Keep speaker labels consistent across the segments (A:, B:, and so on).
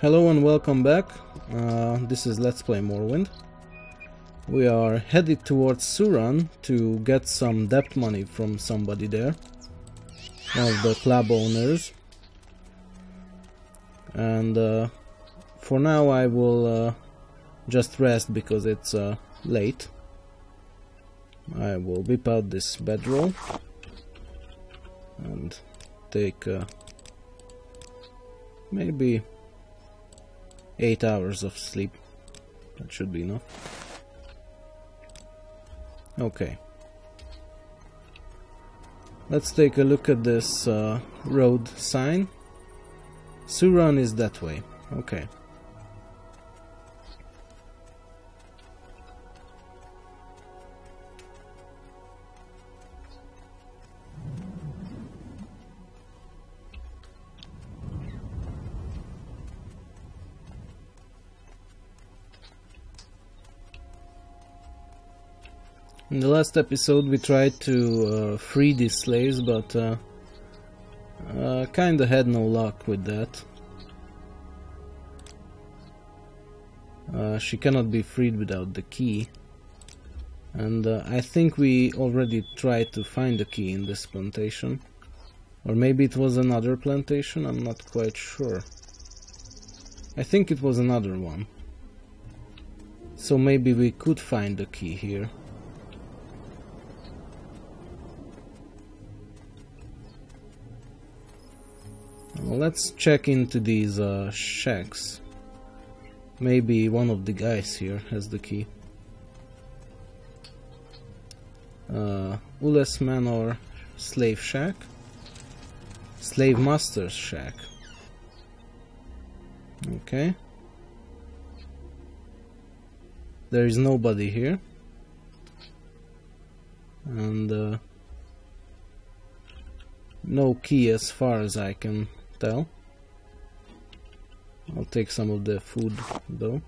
A: Hello and welcome back. This is Let's Play Morrowind. We are headed towards Suran to get some debt money from somebody there, one of the club owners. And for now I will just rest because it's late. I will whip out this bedroll and take maybe 8 hours of sleep. That should be enough. Okay. Let's take a look at this road sign. Suran is that way. Okay. In the last episode we tried to free these slaves, but kinda had no luck with that. She cannot be freed without the key, and I think we already tried to find the key in this plantation, or maybe it was another plantation, I'm not quite sure. I think it was another one, so maybe we could find the key here. Well, let's check into these shacks. Maybe one of the guys here has the key. Ules Manor Slave Shack. Slave Master's Shack. Okay. There is nobody here. And no key as far as I can tell. I'll take some of the food though.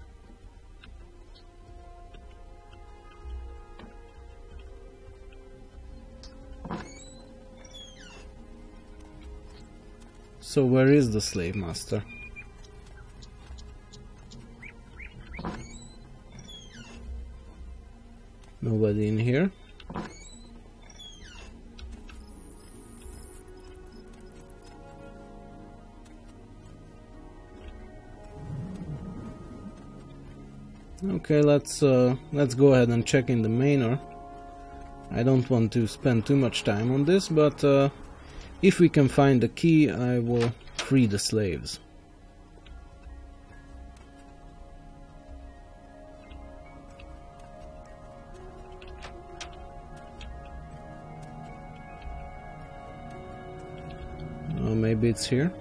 A: So where is the slave master? Nobody in here. Okay, let's go ahead and check in the manor. I don't want to spend too much time on this, but if we can find the key, I will free the slaves. Maybe it's here.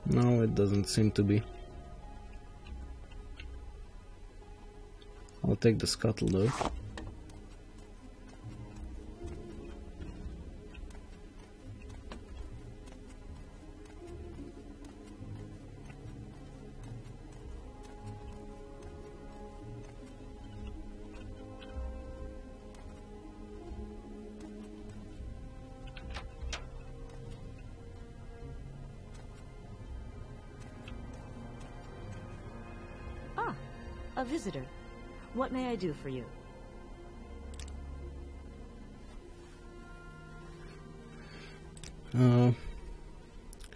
A: No, it doesn't seem to be. I'll take the scuttle though.
B: A visitor. What may I do for you?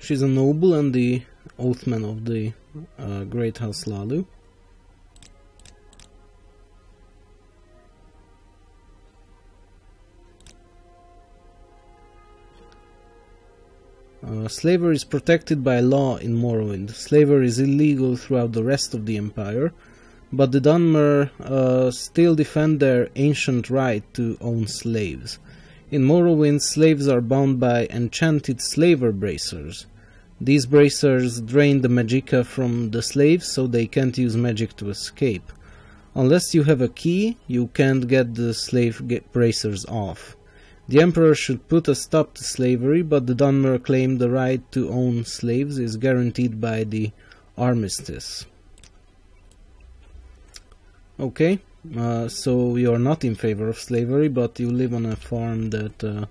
A: She's a noble and the oathman of the Great House Lalu. Slavery is protected by law in Morrowind. Slavery is illegal throughout the rest of the Empire, but the Dunmer still defend their ancient right to own slaves. In Morrowind, slaves are bound by enchanted slaver bracers. These bracers drain the magicka from the slaves so they can't use magic to escape. Unless you have a key, you can't get the slave bracers off. The Emperor should put a stop to slavery, but the Dunmer claim the right to own slaves is guaranteed by the armistice. Okay, so you're not in favor of slavery, but you live on a farm that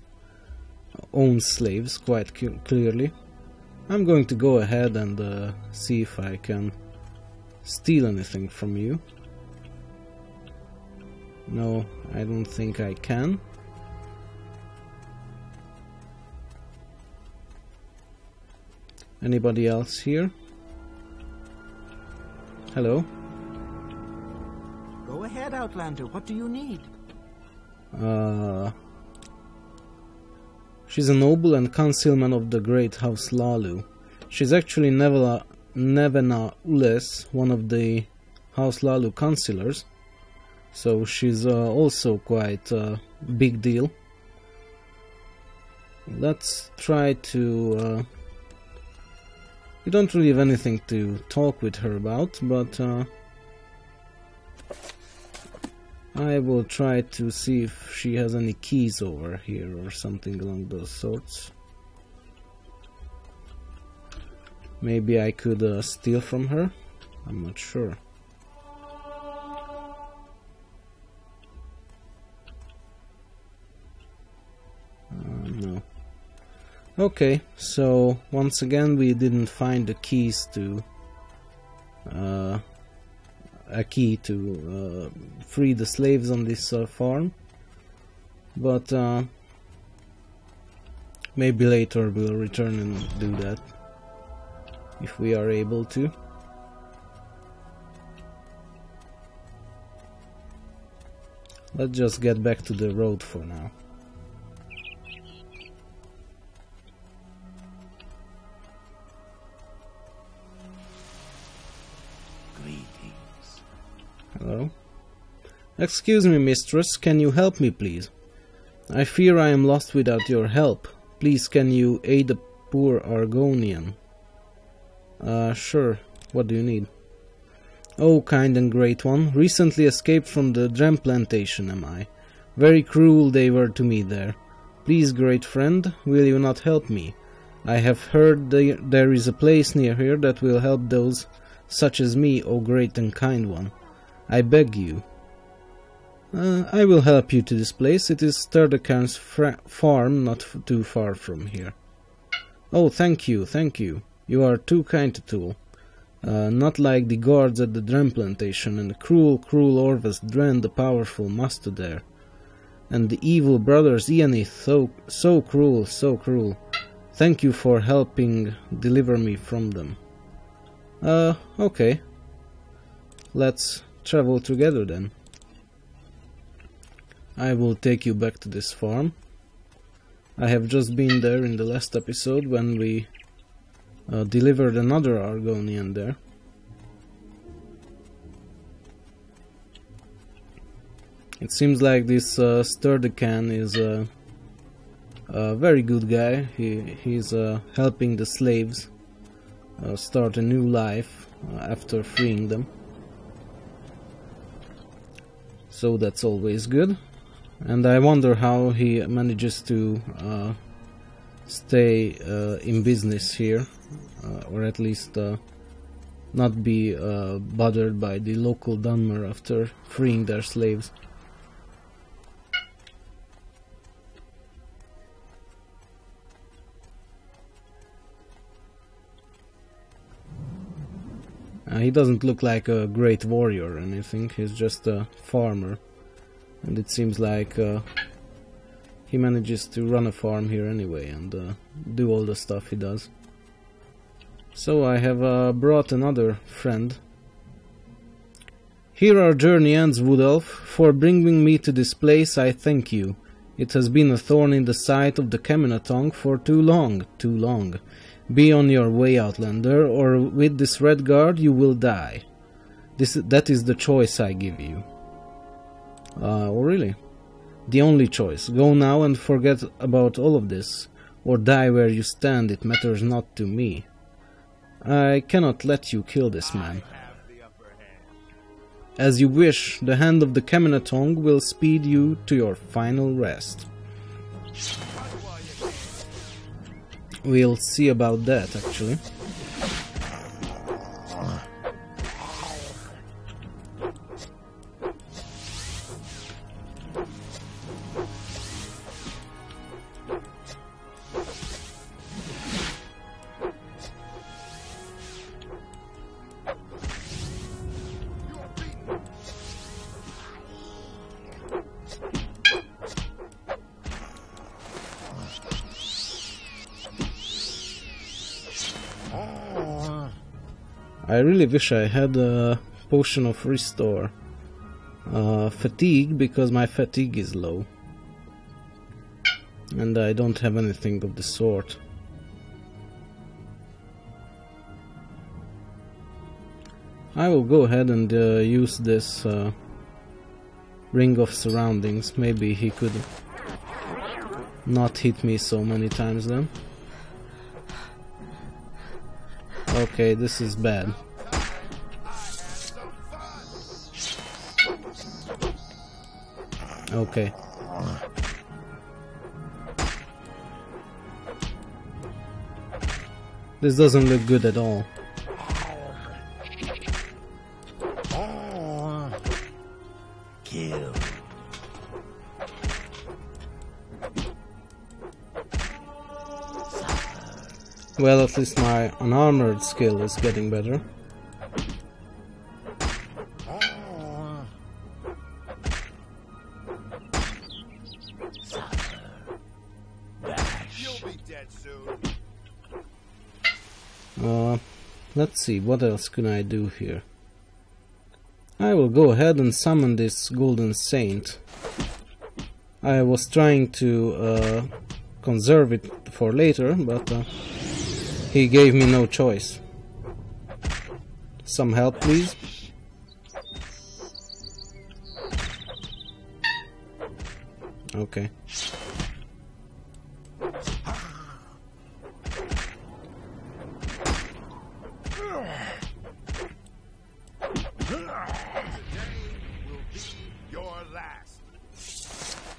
A: owns slaves quite clearly. I'm going to go ahead and see if I can steal anything from you. No, I don't think I can. Anybody else here? Hello?
C: Go ahead, Outlander. What do you need?
A: She's a noble and concealman of the great House Lalu. She's actually Nevena Ules, one of the House Lalu councillors. So she's also quite a big deal. Let's try to... we don't really have anything to talk with her about, but I will try to see if she has any keys over here or something along those sorts. Maybe I could steal from her? I'm not sure. No. Okay, so once again we didn't find the keys to a key to free the slaves on this farm, but maybe later we'll return and do that if we are able to. Let's just get back to the road for now. Hello? Excuse me, mistress, can you help me, please? I fear I am lost without your help. Please, can you aid a poor Argonian? Sure. What do you need? Oh, kind and great one, recently escaped from the Dram plantation am I. Very cruel they were to me there. Please, great friend, will you not help me? I have heard there is a place near here that will help those such as me, O great and kind one. I beg you. I will help you to this place. It is Sterdekan's farm, not too far from here. Oh, thank you, thank you. You are too kind to Tool. Not like the guards at the Dram plantation and the cruel, cruel Orvas Dren, the powerful master there. And the evil brothers Ianith, so cruel, so cruel. Thank you for helping deliver me from them. Okay. Let's travel together then. I will take you back to this farm. I have just been there in the last episode when we delivered another Argonian there. It seems like this Sterdekan is a very good guy. He's helping the slaves start a new life after freeing them. So that's always good. And I wonder how he manages to stay in business here, or at least not be bothered by the local Dunmer after freeing their slaves. He doesn't look like a great warrior or anything, he's just a farmer. And it seems like he manages to run a farm here anyway and do all the stuff he does. So I have brought another friend. Here our journey ends, Wood Elf. For bringing me to this place I thank you. It has been a thorn in the side of the Kemenatong for too long, too long. Be on your way, Outlander, or with this red guard you will die. That is the choice I give you. Oh really? The only choice. Go now and forget about all of this, or die where you stand, it matters not to me. I cannot let you kill this man. As you wish, the hand of the Kemenatong will speed you to your final rest. We'll see about that, actually. I really wish I had a potion of restore. Fatigue, because my fatigue is low. And I don't have anything of the sort. I will go ahead and use this ring of surroundings. Maybe he could not hit me so many times then. Okay, this is bad. Okay. This doesn't look good at all.
C: Kill.
A: Well, at least my unarmored skill is getting better.
C: You'll be dead soon.
A: Let's see, what else can I do here? I will go ahead and summon this golden saint. I was trying to conserve it for later, but he gave me no choice. Some help, please. Okay.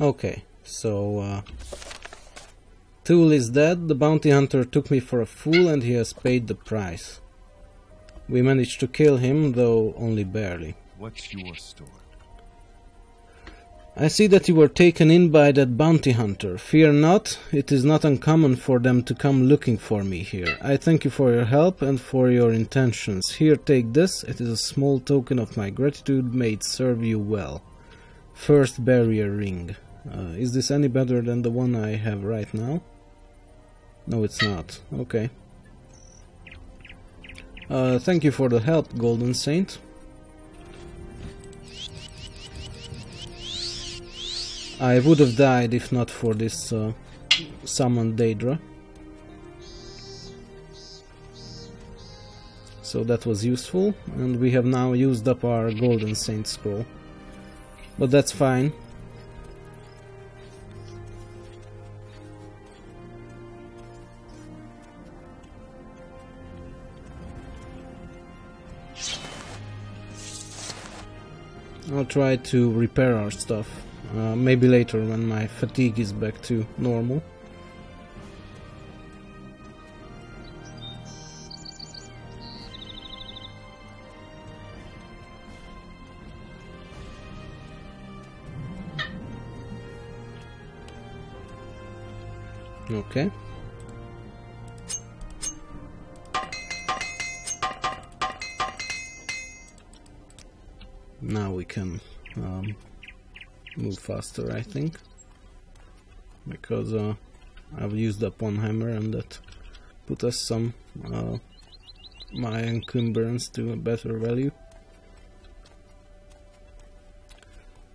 A: Okay, so Tool is dead, the bounty hunter took me for a fool and he has paid the price. We managed to kill him, though only barely.
D: What's your story?
A: I see that you were taken in by that bounty hunter. Fear not, it is not uncommon for them to come looking for me here. I thank you for your help and for your intentions. Here, take this, it is a small token of my gratitude, may it serve you well. First barrier ring. Is this any better than the one I have right now? No, it's not. Okay. Thank you for the help, Golden Saint. I would have died if not for this summoned Daedra. So that was useful, and we have now used up our Golden Saint scroll. But that's fine. I'll try to repair our stuff. Maybe later when my fatigue is back to normal. Okay. Now we can move faster, I think, because I've used up one hammer and that put us some my encumbrance to a better value.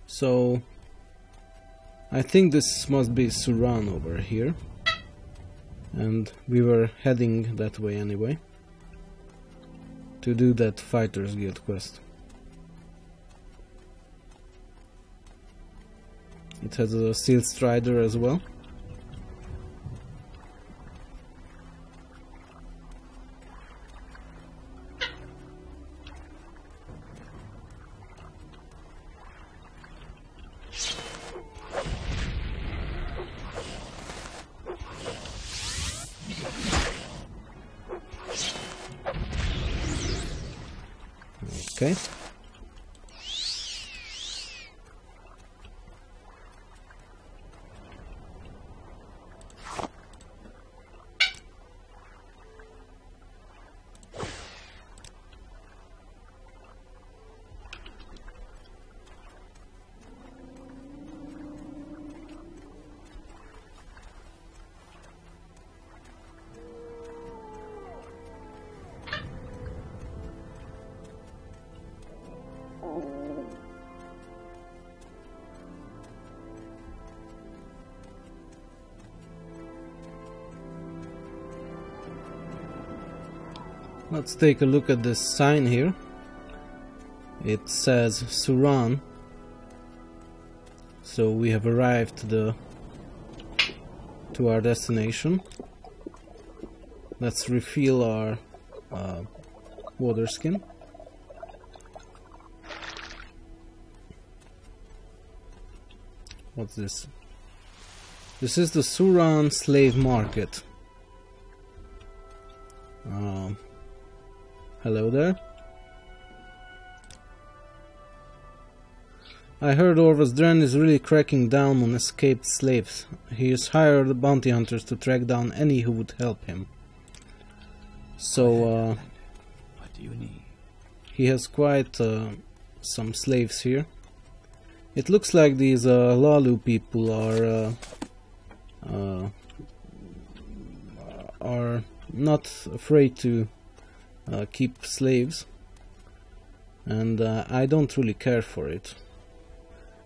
A: So I think this must be Suran over here, and we were heading that way anyway to do that Fighters Guild quest. It has a Steel Strider as well. Okay. Let's take a look at this sign here. It says Suran. So we have arrived to our destination. Let's refill our water skin. What's this? This is the Suran slave market. Hello there. I heard Orvas Dren is really cracking down on escaped slaves. He has hired bounty hunters to track down any who would help him. So,
C: What do you need?
A: he has quite some slaves here. It looks like these Lalu people are not afraid to keep slaves, and I don't really care for it.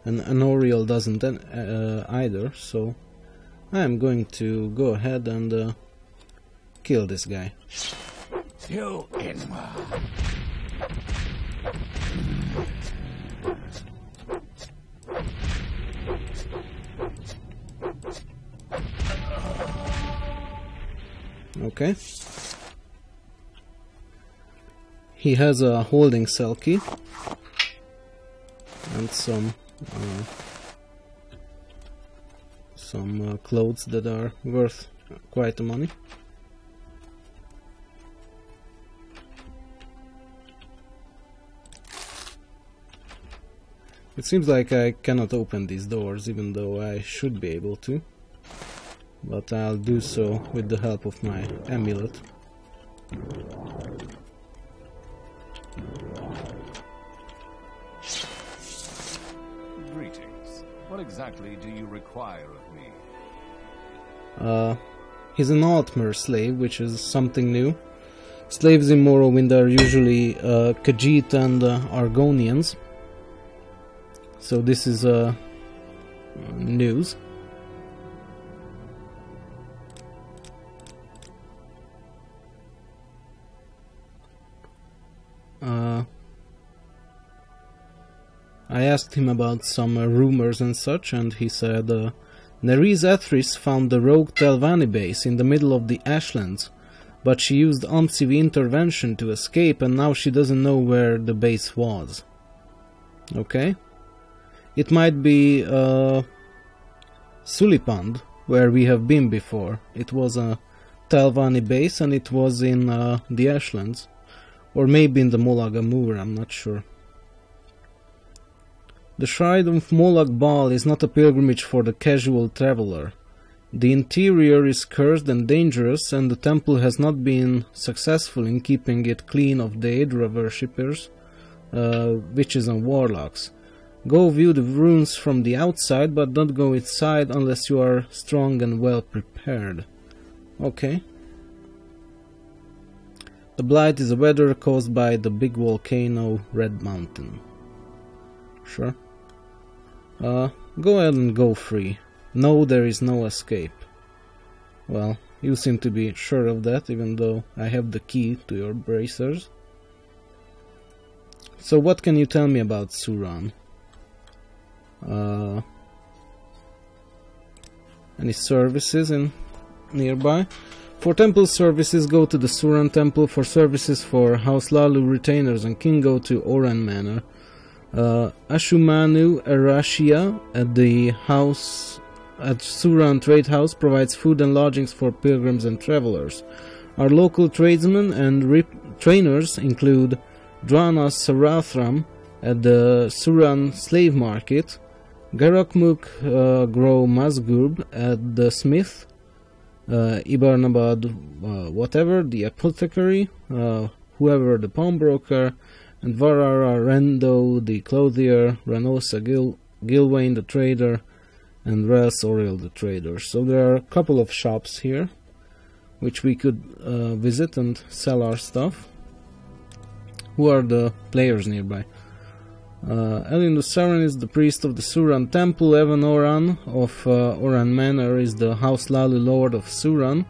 A: And Oriel doesn't either, so I am going to go ahead and kill this guy.
C: You Inma.
A: Okay. He has a holding cell key and some clothes that are worth quite a money. It seems like I cannot open these doors, even though I should be able to, but I'll do so with the help of my amulet.
D: Greetings. What exactly do you require of me?
A: He's an Altmer slave, which is something new. Slaves in Morrowind are usually Khajiit and Argonians. So this is news. I asked him about some rumors and such, and he said Nerys Ethris found the rogue Telvanni base in the middle of the Ashlands, but she used Umciv intervention to escape, and now she doesn't know where the base was. Okay. It might be Sulipand, where we have been before. It was a Telvanni base, and it was in the Ashlands. Or maybe in the Molag Amur, I'm not sure. The Shrine of Molag Bal is not a pilgrimage for the casual traveler. The interior is cursed and dangerous, and the temple has not been successful in keeping it clean of Daedra worshippers, witches and warlocks. Go view the ruins from the outside, but don't go inside unless you are strong and well prepared. Okay. The blight is a weather caused by the big volcano Red Mountain. Sure. Go ahead and go free. No, there is no escape. Well, you seem to be sure of that, even though I have the key to your bracers. So what can you tell me about Suran? Any services in nearby? For temple services, go to the Suran temple. For services for House Lalu retainers and king, go to Oran Manor. Ashumanu Arashia at the house at Suran Trade House provides food and lodgings for pilgrims and travelers. Our local tradesmen and trainers include Drana Sarathram at the Suran Slave Market, Garakmuk Grow Mazgurb at the Smith, Ibarnabad whatever, the apothecary, whoever the pawnbroker, and Varara Rendo the clothier, Ranosa Gilwain the trader, and Rels Oriel the trader. So there are a couple of shops here which we could visit and sell our stuff. Who are the players nearby? Elin Saran is the priest of the Suran temple. Evan Oran of Oran Manor is the House Lalu Lord of Suran.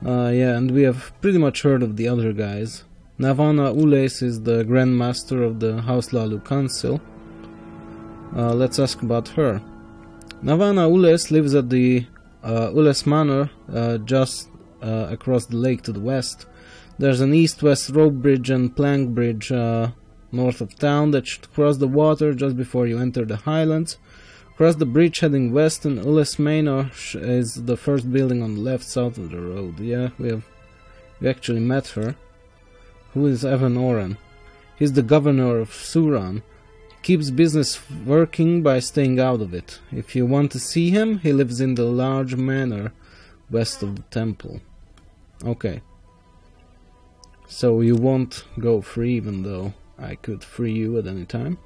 A: Yeah, and we have pretty much heard of the other guys. Navana Ules is the Grand Master of the House Lalu Council. Let's ask about her. Navana Ules lives at the Ules Manor, just across the lake to the west. There's an east-west rope bridge and plank bridge north of town that should cross the water just before you enter the highlands. Cross the bridge heading west, and Ules Manor is the first building on the left south of the road. Yeah, we actually met her. Who is Evan Oran? He's the governor of Suran. Keeps business working by staying out of it. If you want to see him, he lives in the large manor west of the temple. Okay. So you won't go free, even though I could free you at any time.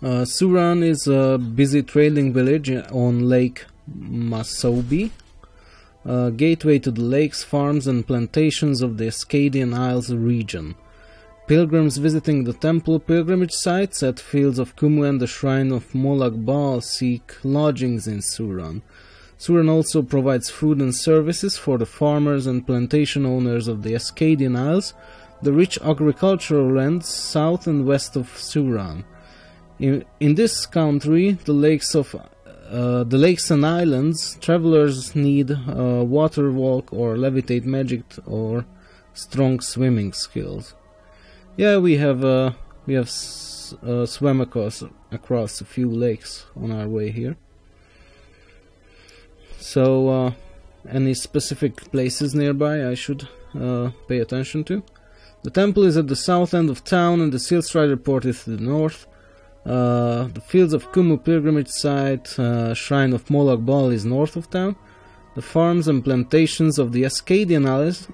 A: Suran is a busy trading village on Lake Masobi, gateway to the lakes, farms and plantations of the Ascadian Isles region. Pilgrims visiting the temple pilgrimage sites at Fields of Kumu and the Shrine of Molag Bal seek lodgings in Suran. Suran also provides food and services for the farmers and plantation owners of the Ascadian Isles, the rich agricultural lands south and west of Suran. In this country, the lakes and islands, travelers need water walk or levitate magic or strong swimming skills. Yeah, we have swam across a few lakes on our way here. So, any specific places nearby I should pay attention to? The temple is at the south end of town, and the Sealstrider Port is to the north. The Fields of Kumu pilgrimage site, Shrine of Molag Bal is north of town. The farms and plantations of the Ascadian Isles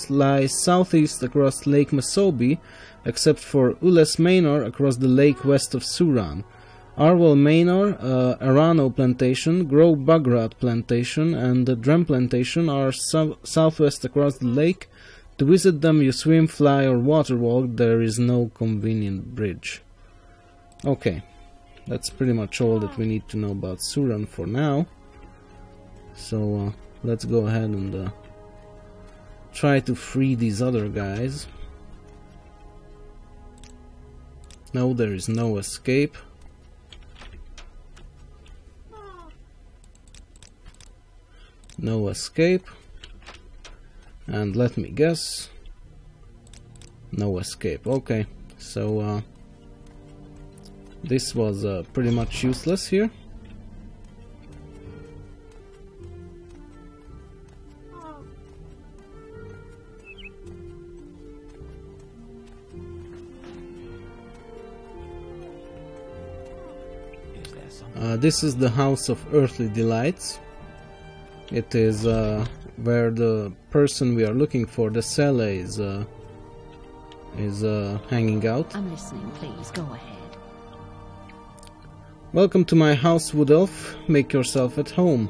A: lie southeast across Lake Masobi, except for Ules Manor across the lake west of Suran. Arwell Manor, Arano Plantation, Grove Bagrat Plantation, and the Drem Plantation are southwest across the lake. To visit them, you swim, fly, or water walk. There is no convenient bridge. Okay, that's pretty much all that we need to know about Suran for now. So let's go ahead and try to free these other guys. No, there is no escape. No escape. And let me guess. No escape. Okay, so this was pretty much useless here. This is the House of Earthly Delights. It is where the person we are looking for, the Sele, is hanging out.
B: I'm listening, please, go ahead.
A: Welcome to my house, Wood Elf. Make yourself at home.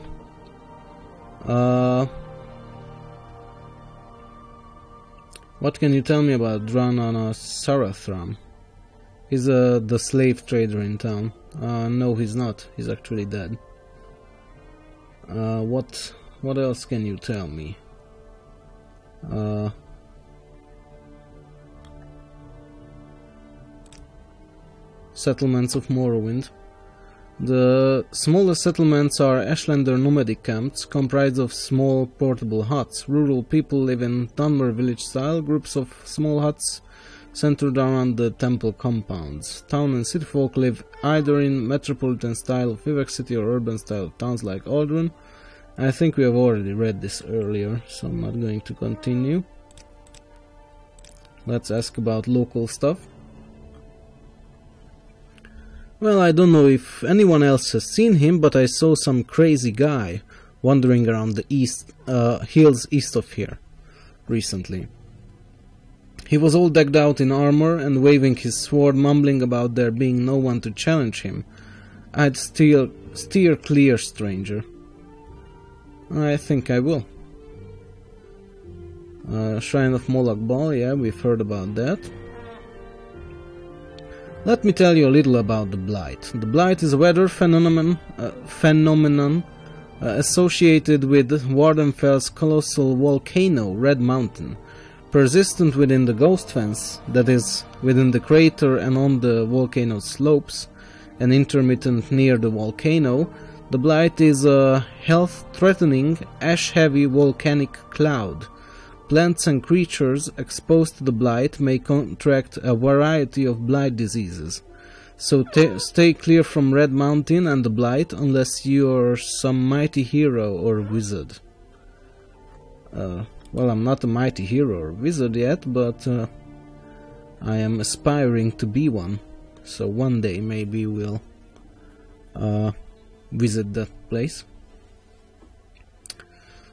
A: What can you tell me about Dranana Sarathram? He's the slave trader in town. No, he's not. He's actually dead. What else can you tell me? Settlements of Morrowind. The smallest settlements are Ashlander nomadic camps, comprised of small portable huts. Rural people live in Dunmer village style, groups of small huts centered around the temple compounds. Town and city folk live either in metropolitan style of Vivek City or urban style of towns like Aldrin. I think we have already read this earlier, so I'm not going to continue. Let's ask about local stuff. Well, I don't know if anyone else has seen him, but I saw some crazy guy wandering around the hills east of here recently. He was all decked out in armor and waving his sword, mumbling about there being no one to challenge him. I'd steer clear, stranger. I think I will. Shrine of Molag Bal, yeah, we've heard about that. Let me tell you a little about the Blight. The Blight is a weather phenomenon associated with Wardenfell's colossal volcano, Red Mountain. persistent within the ghost fence, that is, within the crater and on the volcano slopes, and intermittent near the volcano, the blight is a health-threatening, ash-heavy volcanic cloud. Plants and creatures exposed to the blight may contract a variety of blight diseases. So stay clear from Red Mountain and the blight unless you're some mighty hero or wizard. Well, I'm not a mighty hero or wizard yet, but I am aspiring to be one. So one day maybe we'll visit that place.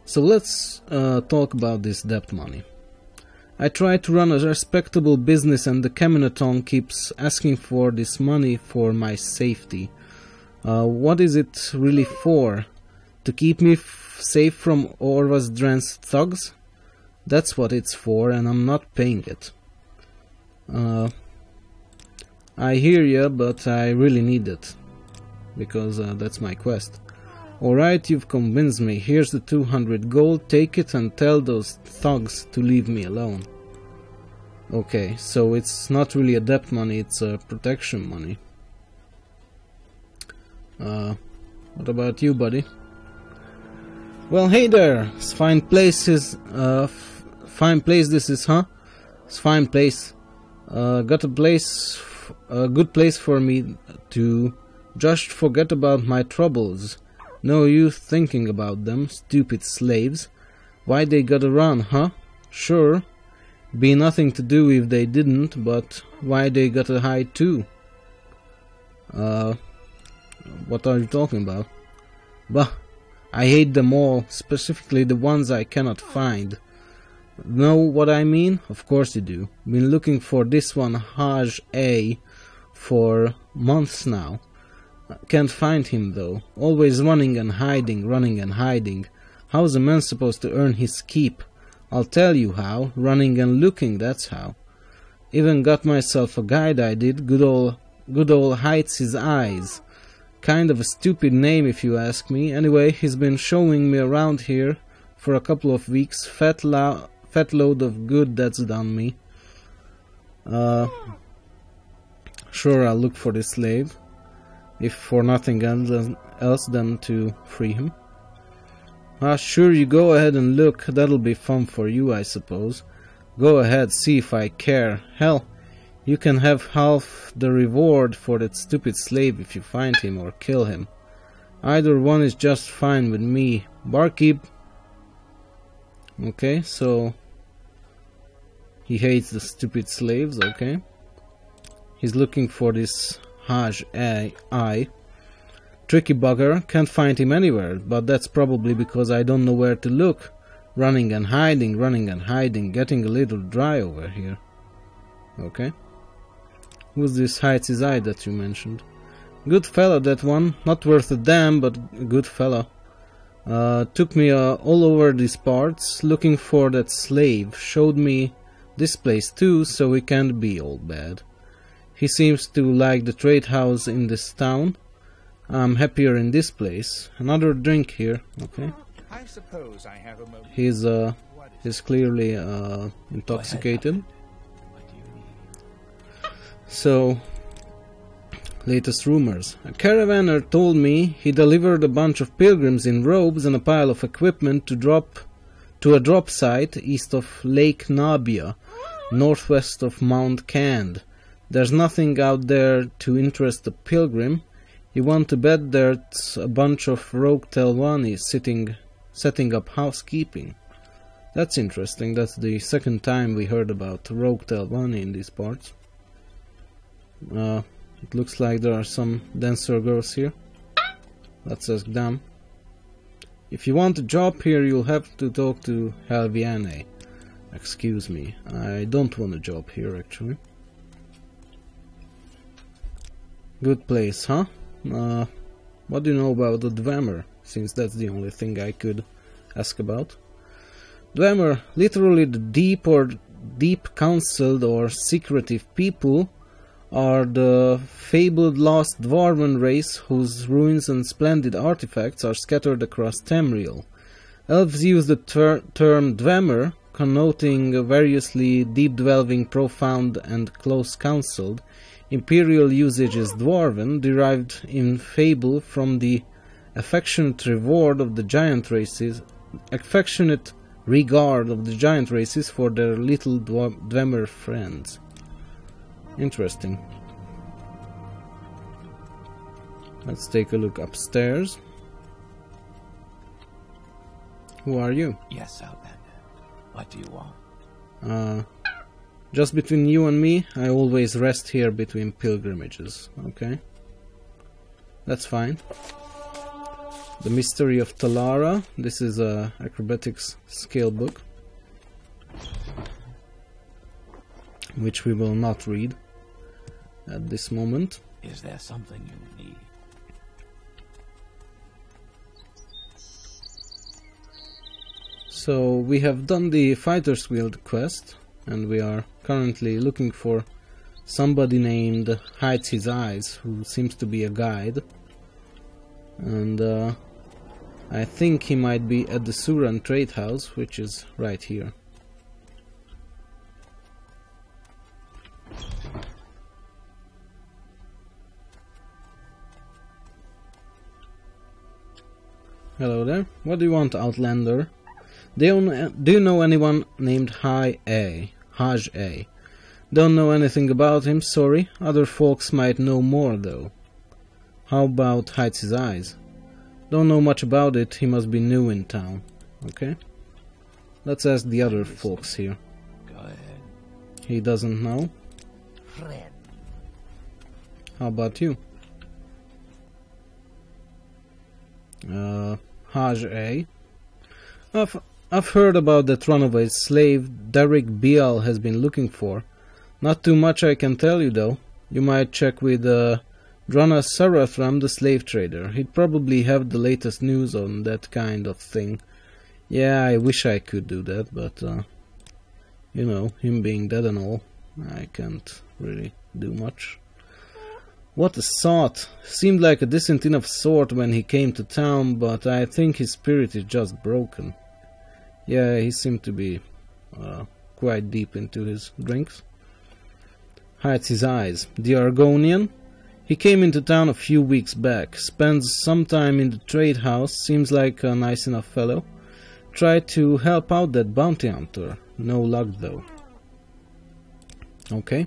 A: So let's talk about this debt money. I try to run a respectable business and the Keminaton keeps asking for this money for my safety. What is it really for? To keep me safe from Orva's Dren's thugs? That's what it's for, and I'm not paying it. I hear ya, but I really need it. Because that's my quest. Alright, you've convinced me. Here's the 200 gold. Take it and tell those thugs to leave me alone. Okay, so it's not really a debt money, it's a protection money. What about you, buddy? Well, hey there! It's fine place fine place this is, huh? It's fine place. Got a good place for me to just forget about my troubles. No use thinking about them, stupid slaves. Why they gotta run, huh? Sure, be nothing to do if they didn't, but why they gotta hide too? What are you talking about? Bah, I hate them all, specifically the ones I cannot find. Know what I mean? Of course you do. Been looking for this one, Haj A, for months now. Can't find him though. Always running and hiding, running and hiding. How's a man supposed to earn his keep? I'll tell you how. Running and looking, that's how. Even got myself a guide I did. Good old hides his eyes. Kind of a stupid name if you ask me. Anyway, he's been showing me around here for a couple of weeks. Fat load of good that's done me. Sure, I'll look for this slave. If for nothing else than to free him. Sure, you go ahead and look. That'll be fun for you, I suppose. Go ahead, see if I care. Hell, you can have half the reward for that stupid slave if you find him or kill him. Either one is just fine with me. Barkeep. Okay, so he hates the stupid slaves, okay. He's looking for this Haj I. Tricky bugger, can't find him anywhere, but that's probably because I don't know where to look. Running and hiding, getting a little dry over here. Okay. Who's this hides his eye that you mentioned? Good fella, that one. Not worth a damn, but a good fella. Took me all over these parts, looking for that slave. Showed me this place too, so he can't be all bad. He seems to like the trade house in this town. I'm happier in this place. Another drink here, okay.
C: I suppose I have a moment.
A: He's clearly intoxicated.
C: What do you need?
A: So, latest rumors. A caravaner told me he delivered a bunch of pilgrims in robes and a pile of equipment to a drop site east of Lake Nabia, northwest of Mount Cand. There's nothing out there to interest the pilgrim. You want to bet there's a bunch of rogue Telvanni setting up housekeeping. That's interesting. That's the second time we heard about rogue Telvanni in these parts. It looks like there are some dancer girls here. Let's ask them. If you want a job here, you'll have to talk to Helviane. Excuse me, I don't want a job here actually. Good place, huh? What do you know about the Dwemer, since that's the only thing I could ask about? Dwemer, literally the deep counseled or secretive people, are the fabled lost dwarven race whose ruins and splendid artifacts are scattered across Tamriel. Elves use the term Dwemer, connoting variously deep-dwelling, profound, and close-counselled. Imperial usage is dwarven, derived in fable from the affectionate regard of the giant races for their little Dwemer friends. Interesting. Let's take a look upstairs. Who are you?
D: Yes, Outlander. What do you want?
A: Just between you and me, I always rest here between pilgrimages, okay? That's fine. The Mystery of Talara. This is a acrobatics scale book, which we will not read at this moment.
D: Is there something you need?
A: So we have done the Fighter's Guild quest, and we are currently looking for somebody named Hides His Eyes, who seems to be a guide. And I think he might be at the Suran Trade House, which is right here. Hello there. What do you want, Outlander? Do you know anyone named Haj A? Don't know anything about him, sorry. Other folks might know more, though. How about Hides His Eyes? Don't know much about it, he must be new in town. Okay? Let's ask the other folks here.
D: Go ahead.
A: He doesn't know.
D: Friend.
A: How about you? Haj A. I've heard about that runaway slave Derek Bial has been looking for. Not too much I can tell you, though. You might check with Drana Sarathram, the slave trader. He'd probably have the latest news on that kind of thing. Yeah, I wish I could do that, but, you know, him being dead and all, I can't really do much. What a sot! Seemed like a decent enough sort when he came to town, but I think his spirit is just broken. Yeah, he seemed to be quite deep into his drinks. Hides His Eyes. The Argonian. He came into town a few weeks back. Spends some time in the trade house. Seems like a nice enough fellow. Tried to help out that bounty hunter. No luck though. Okay.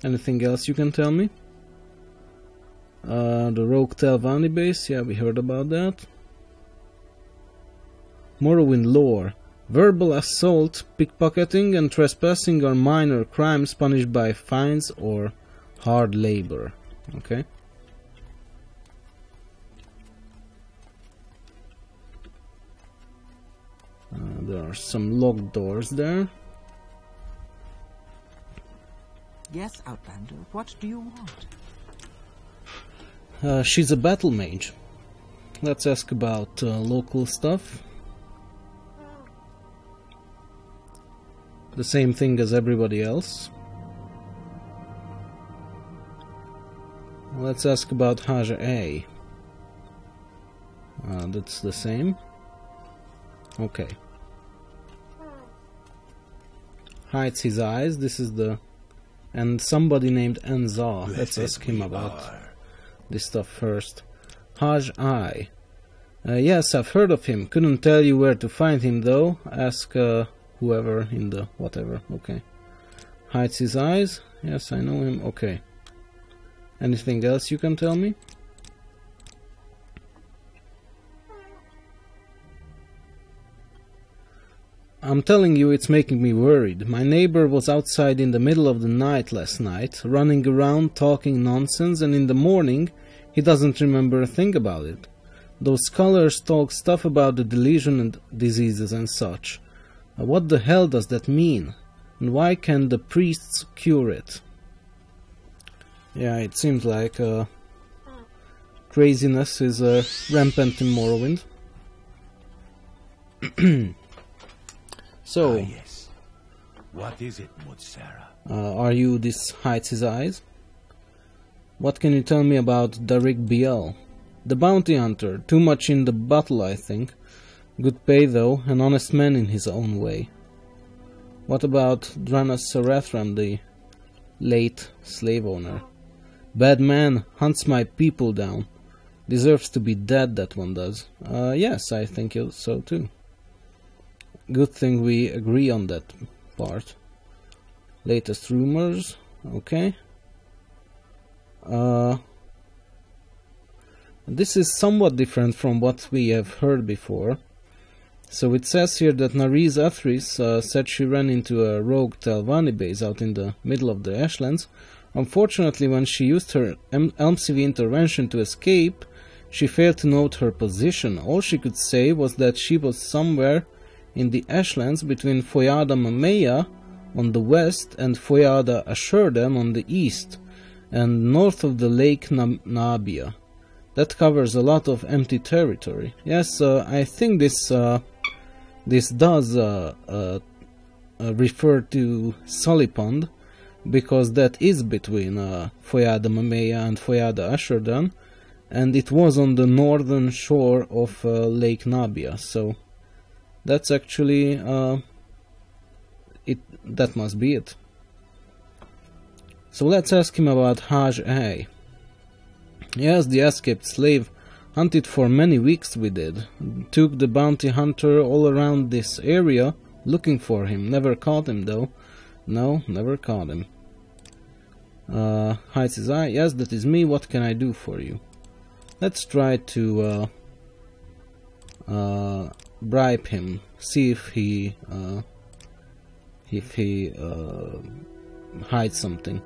A: Anything else you can tell me? The Rogue Telvanni base. Yeah, we heard about that. Morrowind lore. Verbal assault, pickpocketing and trespassing are minor crimes punished by fines or hard labor. Okay. There are some locked doors there.
E: Yes, Outlander, what do you want?
A: She's a battle mage. Let's ask about local stuff. The same thing as everybody else. Let's ask about Haj A. That's the same. Okay. Hides His Eyes. This is the... And somebody named Enza. Let's ask him about this stuff first. Haj I. Yes, I've heard of him. Couldn't tell you where to find him though. Ask whoever in the whatever. Okay. Hides His Eyes. Yes, I know him. Okay. Anything else you can tell me? I'm telling you, it's making me worried. My neighbor was outside in the middle of the night last night, running around talking nonsense, and in the morning he doesn't remember a thing about it. Those scholars talk stuff about the delusion and diseases and such. What the hell does that mean? And why can't the priests cure it? Yeah, it seems like craziness is rampant in Morrowind. So,
D: yes. What is it, Mutsara?
A: Are you this Hides His Eyes? What can you tell me about Darik Biel? The bounty hunter, too much in the battle, I think. Good pay though, an honest man in his own way. What about Dranas Sarathran, the late slave owner? Bad man, hunts my people down. Deserves to be dead, that one does. Yes, I think so too. Good thing we agree on that part. Latest rumors, okay. This is somewhat different from what we have heard before. So it says here that Nariz Athris said she ran into a rogue Telvanni base out in the middle of the Ashlands. Unfortunately, when she used her Elmsivy intervention to escape, she failed to note her position. All she could say was that she was somewhere in the Ashlands between Foyada Mameya on the west and Foyada Ashurdan on the east, and north of the Lake Nabia. That covers a lot of empty territory. Yes, I think this does refer to Sullypond, because that is between Foyada Mameya and Foyada Ashurdan, and it was on the northern shore of Lake Nabia. So that's actually that must be it. So let's ask him about Haj A. Yes, the escaped slave. Hunted for many weeks we did. Took the bounty hunter all around this area looking for him. Never caught him though. No, never caught him. Hides his eye. Yes, that is me. What can I do for you? Let's try to bribe him. See if he hides something.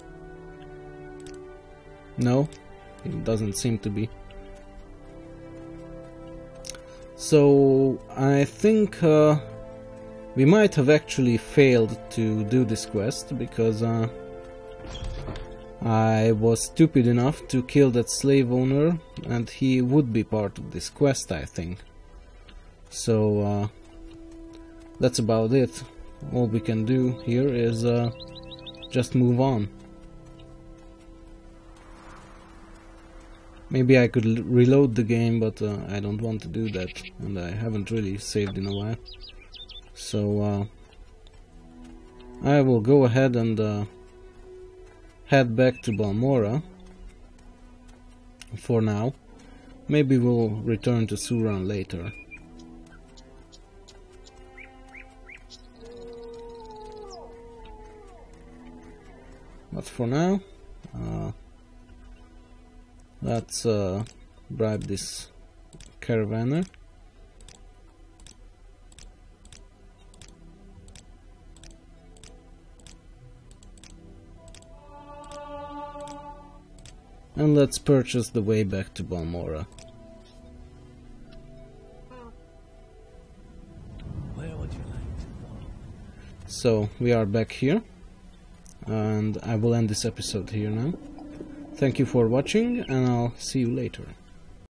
A: No, it doesn't seem to be. So I think we might have actually failed to do this quest, because I was stupid enough to kill that slave owner, and he would be part of this quest, I think. So that's about it. All we can do here is just move on. Maybe I could reload the game, but I don't want to do that, and I haven't really saved in a while. So I will go ahead and head back to Balmora for now. Maybe we'll return to Suran later. But for now, let's bribe this caravaner. And let's purchase the way back to Balmora.
D: Where would you like to go?
A: So we are back here, and I will end this episode here now. Thank you for watching, and I'll see you later.